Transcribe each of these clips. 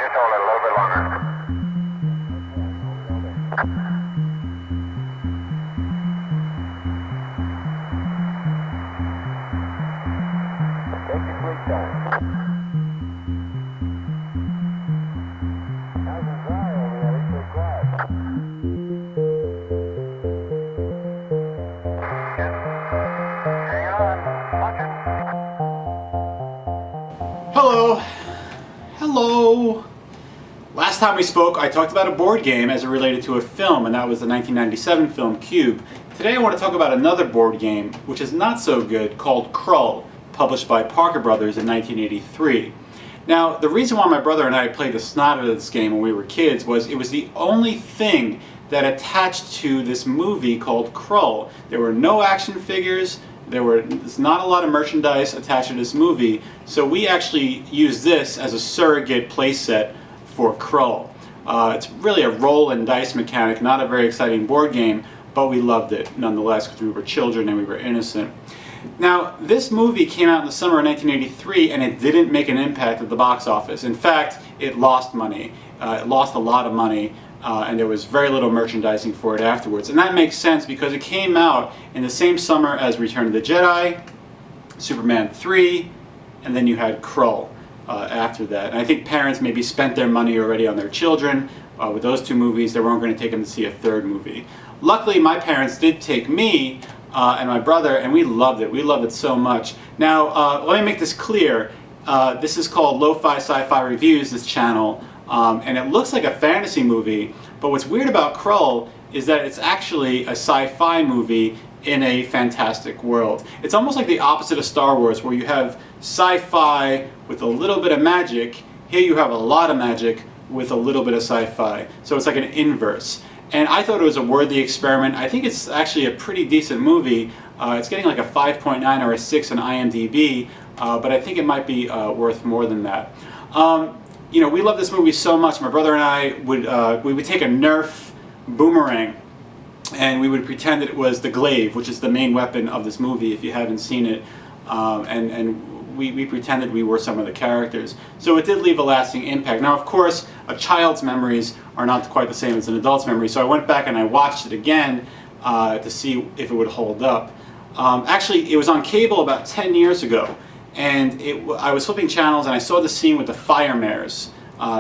just hold it a little bit longer. Take your sweet time. Nice and dry over there. It's so quiet. Hang on. Watch it. Hello. Hello. Last time we spoke, I talked about a board game as it related to a film, and that was the 1997 film Cube. Today I want to talk about another board game, which is not so good, called Krull, published by Parker Brothers in 1983. Now, the reason why my brother and I played the snot out of this game when we were kids was it was the only thing that attached to this movie called Krull. There were no action figures, there's not a lot of merchandise attached to this movie, so we actually used this as a surrogate playset for Krull. It's really a roll and dice mechanic, not a very exciting board game, but we loved it nonetheless because we were children and we were innocent. Now, this movie came out in the summer of 1983 and it didn't make an impact at the box office. In fact, it lost money. It lost a lot of money. And there was very little merchandising for it afterwards. And that makes sense because it came out in the same summer as Return of the Jedi, Superman 3, and then you had Krull after that. And I think parents maybe spent their money already on their children with those two movies. They weren't going to take them to see a third movie. Luckily, my parents did take me and my brother, and we loved it. We loved it so much. Now, let me make this clear. This is called Lo-Fi Sci-Fi Reviews, this channel. And it looks like a fantasy movie, but what's weird about Krull is that it's actually a sci-fi movie in a fantastic world. It's almost like the opposite of Star Wars, where you have sci-fi with a little bit of magic. Here you have a lot of magic with a little bit of sci-fi. So it's like an inverse. And I thought it was a worthy experiment. I think it's actually a pretty decent movie. It's getting like a 5.9 or a 6 on IMDb, but I think it might be worth more than that. You know, we love this movie so much. My brother and I would take a Nerf boomerang and we would pretend that it was the glaive, which is the main weapon of this movie if you haven't seen it, and we pretended we were some of the characters. So it did leave a lasting impact. Now, of course, a child's memories are not quite the same as an adult's memory, so I went back and I watched it again to see if it would hold up. Actually, it was on cable about 10 years ago. And I was flipping channels and I saw the scene with the fire mares.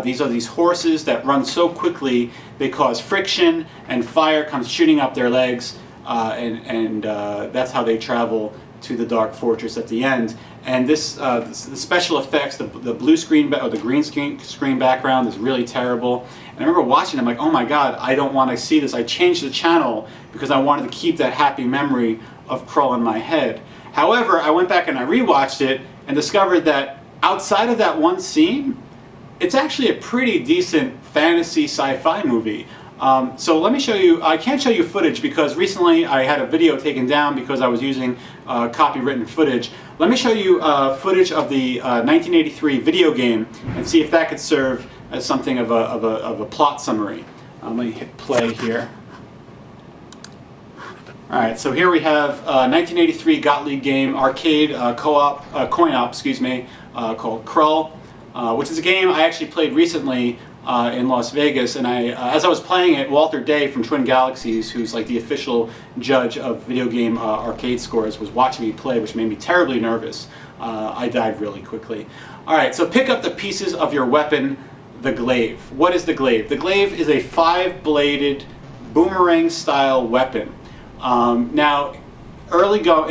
These are these horses that run so quickly they cause friction and fire comes shooting up their legs, and that's how they travel to the Dark Fortress at the end. And the special effects, the blue screen or the green screen background is really terrible. And I remember watching it, I'm like, oh my God, I don't want to see this. I changed the channel because I wanted to keep that happy memory of Krull in my head. However, I went back and I rewatched it and discovered that outside of that one scene, it's actually a pretty decent fantasy sci-fi movie. So let me show you. I can't show you footage because recently I had a video taken down because I was using copywritten footage. Let me show you footage of the 1983 video game and see if that could serve as something of a plot summary. Let me hit play here. Alright, so here we have 1983 Gottlieb game, arcade coin-op, excuse me, called Krull, which is a game I actually played recently in Las Vegas, and as I was playing it, Walter Day from Twin Galaxies, who's like the official judge of video game arcade scores, was watching me play, which made me terribly nervous. I died really quickly. Alright, so pick up the pieces of your weapon, the glaive. What is the glaive? The glaive is a 5-bladed boomerang-style weapon. Now, in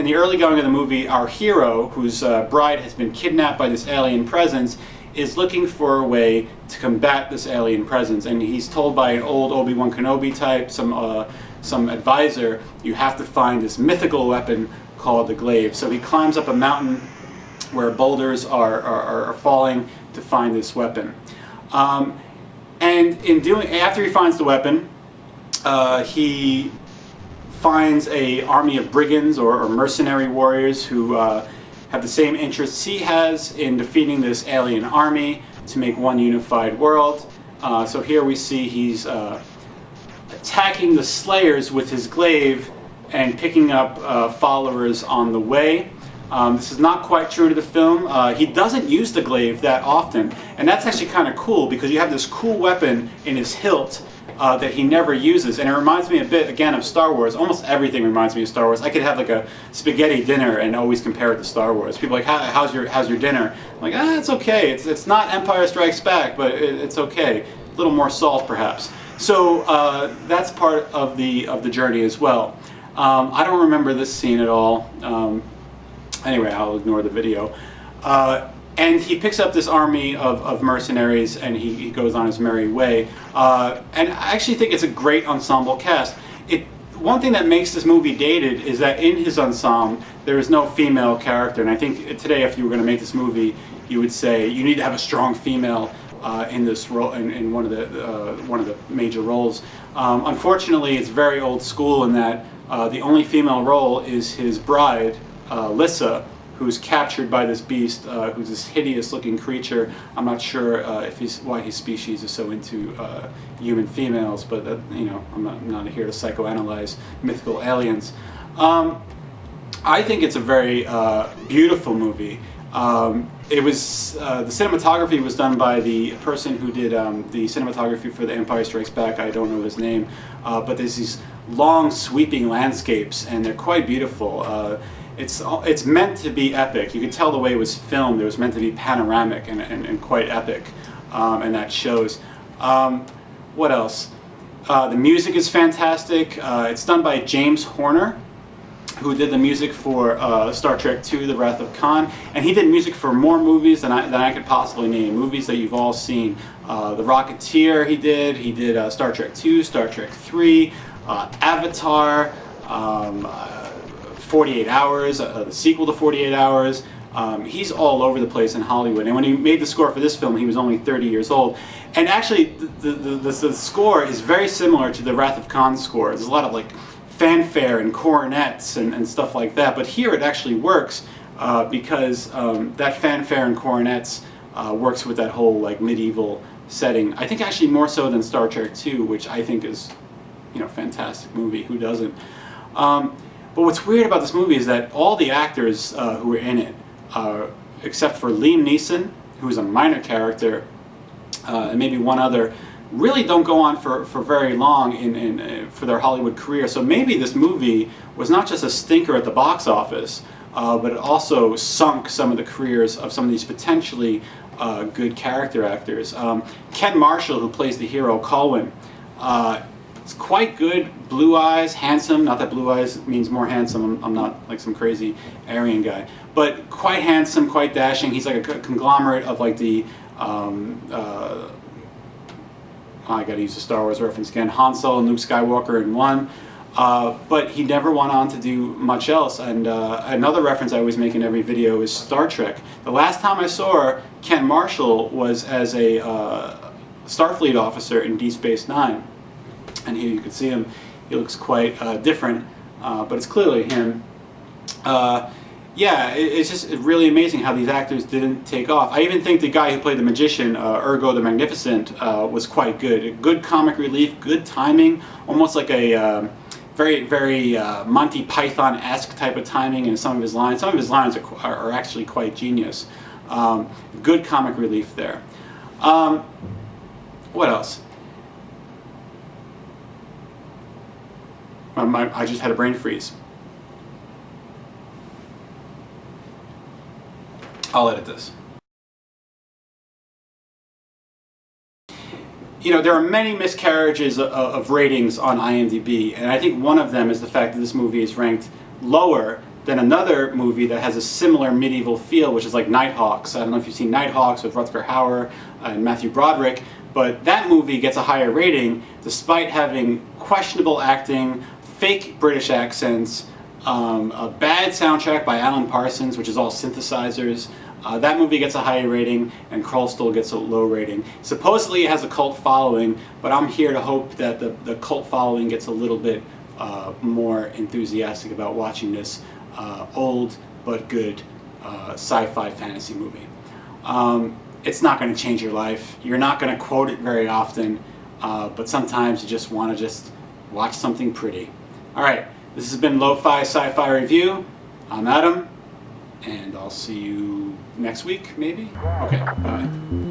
the early going of the movie, our hero, whose bride has been kidnapped by this alien presence, is looking for a way to combat this alien presence, and he's told by an old Obi-Wan Kenobi type, some advisor, you have to find this mythical weapon called the glaive. So he climbs up a mountain where boulders are falling to find this weapon. And after he finds the weapon, he finds an army of brigands or mercenary warriors who have the same interests he has in defeating this alien army to make one unified world. So here we see he's attacking the Slayers with his glaive and picking up followers on the way. This is not quite true to the film. He doesn't use the glaive that often, and that's actually kind of cool because you have this cool weapon in his hilt that he never uses, and it reminds me a bit, again, of Star Wars. Almost everything reminds me of Star Wars. I could have like a spaghetti dinner and always compare it to Star Wars. People are like, how's your dinner? I'm like, it's okay. It's not Empire Strikes Back, but it's okay. A little more salt, perhaps. So that's part of the journey as well. I don't remember this scene at all. Anyway, I'll ignore the video. And he picks up this army of mercenaries, and he goes on his merry way. And I actually think it's a great ensemble cast. One thing that makes this movie dated is that in his ensemble, there is no female character. And I think today, if you were going to make this movie, you would say you need to have a strong female in this role, in one of the major roles. Unfortunately, it's very old school in that the only female role is his bride, Lissa, who's captured by this beast, who's this hideous-looking creature. I'm not sure why his species is so into human females, but I'm not here to psychoanalyze mythical aliens. I think it's a very beautiful movie. The cinematography was done by the person who did the cinematography for The Empire Strikes Back. I don't know his name, but there's these long sweeping landscapes, and they're quite beautiful. It's meant to be epic. You can tell the way it was filmed. It was meant to be panoramic and quite epic, and that shows. What else? The music is fantastic. It's done by James Horner, who did the music for Star Trek II, The Wrath of Khan, and he did music for more movies than I could possibly name, movies that you've all seen. The Rocketeer he did Star Trek II, Star Trek III, Avatar, 48 Hours, the sequel to 48 Hours. He's all over the place in Hollywood, and when he made the score for this film, he was only 30 years old. And actually, the score is very similar to the Wrath of Khan score. There's a lot of like fanfare and cornets and stuff like that, but here it actually works because that fanfare and cornets works with that whole like medieval setting. I think actually more so than Star Trek II, which I think is, fantastic movie. Who doesn't? But what's weird about this movie is that all the actors who were in it, except for Liam Neeson, who is a minor character, and maybe one other, really don't go on for very long for their Hollywood career. So maybe this movie was not just a stinker at the box office, but it also sunk some of the careers of some of these potentially good character actors. Ken Marshall, who plays the hero Colwyn, is quite good, blue eyes, handsome. Not that blue eyes means more handsome. I'm not like some crazy Aryan guy, but quite handsome, quite dashing. He's like a conglomerate of like the I gotta use the Star Wars reference again, Han Solo and Luke Skywalker in one, but he never went on to do much else. And another reference I always make in every video is Star Trek. The last time I saw Ken Marshall was as a Starfleet officer in Deep Space Nine, and here you can see him. He looks quite different, but it's clearly him. Yeah, it's just really amazing how these actors didn't take off. I even think the guy who played the magician, Ergo the Magnificent, was quite good. Good comic relief, good timing, almost like a very, very Monty Python-esque type of timing in some of his lines. Some of his lines are actually quite genius. Good comic relief there. What else? I just had a brain freeze. I'll edit this. There are many miscarriages of ratings on IMDb, and I think one of them is the fact that this movie is ranked lower than another movie that has a similar medieval feel, which is like Nighthawks. I don't know if you've seen Nighthawks with Rutger Hauer and Matthew Broderick, but that movie gets a higher rating despite having questionable acting, fake British accents, a bad soundtrack by Alan Parsons, which is all synthesizers. That movie gets a higher rating, and Krull still gets a low rating. Supposedly it has a cult following, but I'm here to hope that the cult following gets a little bit more enthusiastic about watching this old but good sci-fi fantasy movie. It's not going to change your life. You're not going to quote it very often, but sometimes you just want to watch something pretty. All right, this has been Lo-Fi Sci-Fi Review. I'm Adam, and I'll see you next week, maybe? Okay, bye.